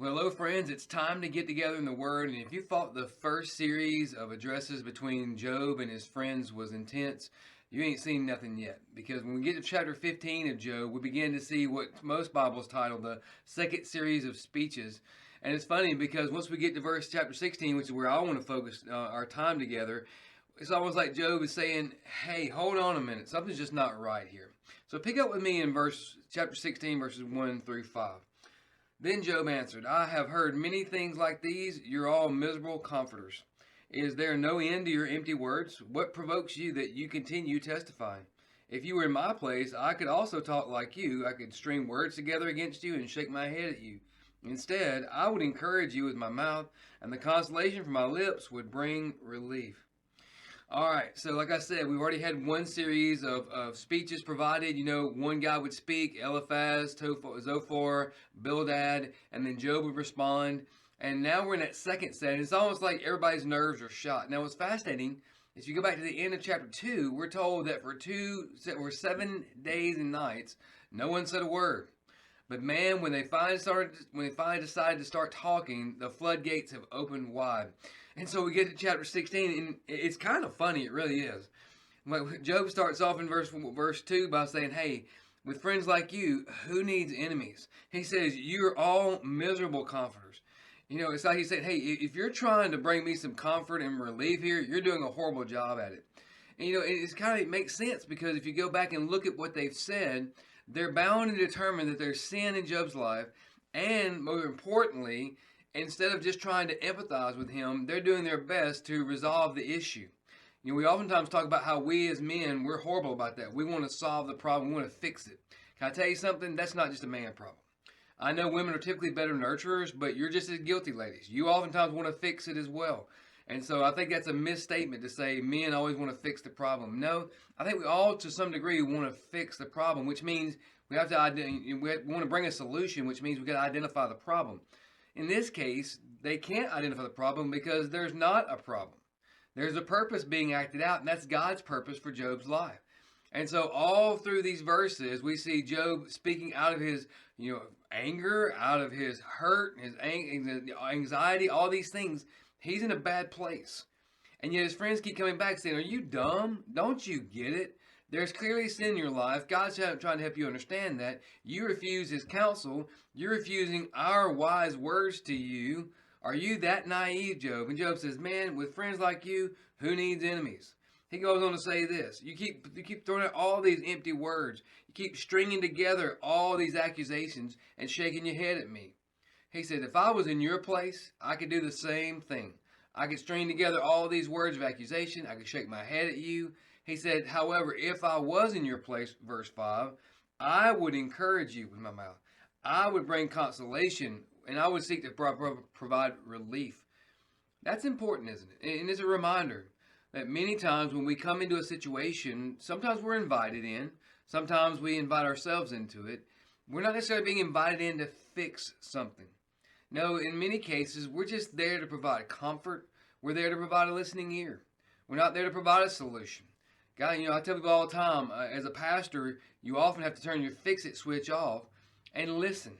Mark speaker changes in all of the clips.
Speaker 1: Well, hello, friends. It's time to get together in the Word. And if you thought the first series of addresses between Job and his friends was intense, you ain't seen nothing yet. Because when we get to chapter 15 of Job, we begin to see what most Bibles title the second series of speeches. And it's funny because once we get to chapter 16, which is where I want to focus our time together, it's almost like Job is saying, hey, hold on a minute. Something's just not right here. So pick up with me in chapter 16, verses 1 through 5. Then Job answered, I have heard many things like these. You're all miserable comforters. Is there no end to your empty words? What provokes you that you continue testifying? If you were in my place, I could also talk like you. I could string words together against you and shake my head at you. Instead, I would encourage you with my mouth, and the consolation from my lips would bring relief. All right, so like I said, we've already had one series of speeches provided. You know, one guy would speak, Eliphaz, Zophar, Bildad, and then Job would respond. And now we're in that second set. It's almost like everybody's nerves are shot. Now, what's fascinating is if you go back to the end of chapter 2, we're told that for 7 days and nights, no one said a word. But man, when they finally decided to start talking, the floodgates have opened wide. And so we get to chapter 16, and it's kind of funny. It really is. Like Job starts off in verse 2 by saying, hey, with friends like you, who needs enemies? He says, you're all miserable comforters. You know, it's like he said, hey, if you're trying to bring me some comfort and relief here, you're doing a horrible job at it. And, you know, it makes sense because if you go back and look at what they've said, they're bound and determined that there's sin in Job's life, and more importantly, instead of just trying to empathize with him, they're doing their best to resolve the issue. You know, we oftentimes talk about how we as men, we're horrible about that. We want to solve the problem. We want to fix it. Can I tell you something? That's not just a man problem. I know women are typically better nurturers, but you're just as guilty, ladies. You oftentimes want to fix it as well. And so I think that's a misstatement to say men always want to fix the problem. No, I think we all, to some degree, want to fix the problem, which means we want to bring a solution, which means we got to identify the problem. In this case, they can't identify the problem because there's not a problem. There's a purpose being acted out, and that's God's purpose for Job's life. And so all through these verses, we see Job speaking out of his, anger, out of his hurt, his anxiety, all these things. He's in a bad place. And yet his friends keep coming back saying, are you dumb? Don't you get it? There's clearly sin in your life. God's trying to help you understand that. You refuse his counsel. You're refusing our wise words to you. Are you that naive, Job? And Job says, man, with friends like you, who needs enemies? He goes on to say this. You keep throwing out all these empty words. You keep stringing together all these accusations and shaking your head at me. He said, if I was in your place, I could do the same thing. I could string together all these words of accusation. I could shake my head at you. He said, however, if I was in your place, verse 5, I would encourage you with my mouth. I would bring consolation, and I would seek to provide relief. That's important, isn't it? And it's a reminder that many times when we come into a situation, sometimes we're invited in. Sometimes we invite ourselves into it. We're not necessarily being invited in to fix something. No, in many cases, we're just there to provide comfort. We're there to provide a listening ear. We're not there to provide a solution. God, I tell people all the time, as a pastor, you often have to turn your fix-it switch off and listen.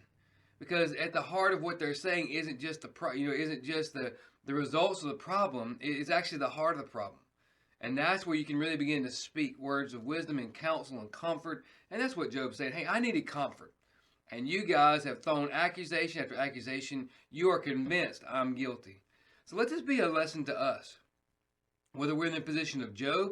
Speaker 1: Because at the heart of what they're saying isn't just the results of the problem. It's actually the heart of the problem. And that's where you can really begin to speak words of wisdom and counsel and comfort. And that's what Job said. Hey, I needed comfort. And you guys have thrown accusation after accusation. You are convinced I'm guilty. So let this be a lesson to us. Whether we're in the position of Job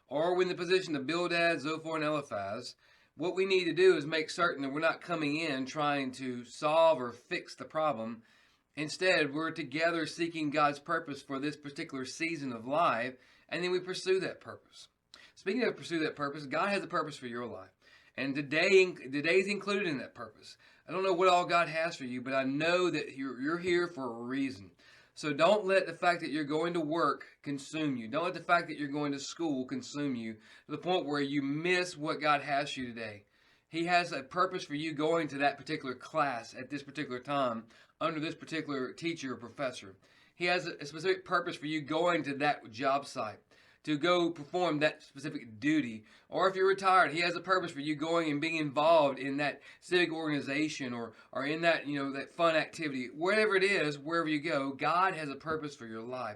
Speaker 1: or we're in the position of Bildad, Zophar, and Eliphaz, what we need to do is make certain that we're not coming in trying to solve or fix the problem. Instead, we're together seeking God's purpose for this particular season of life, and then we pursue that purpose. Speaking of pursue that purpose, God has a purpose for your life. And today's included in that purpose. I don't know what all God has for you, but I know that you're here for a reason. So don't let the fact that you're going to work consume you. Don't let the fact that you're going to school consume you to the point where you miss what God has for you today. He has a purpose for you going to that particular class at this particular time under this particular teacher or professor. He has a specific purpose for you going to that job site to go perform that specific duty. Or if you're retired, he has a purpose for you going and being involved in that civic organization, or in that, that fun activity. Whatever it is, wherever you go, God has a purpose for your life.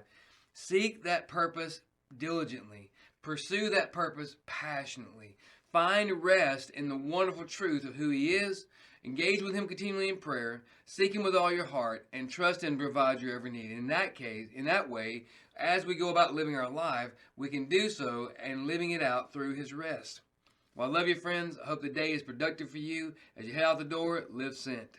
Speaker 1: Seek that purpose diligently. Pursue that purpose passionately. Find rest in the wonderful truth of who he is. Engage with him continually in prayer. Seek him with all your heart, and trust him to provide your every need. In that way, as we go about living our life, we can do so and living it out through his rest. Well, I love you, friends. I hope the day is productive for you. As you head out the door, live sent.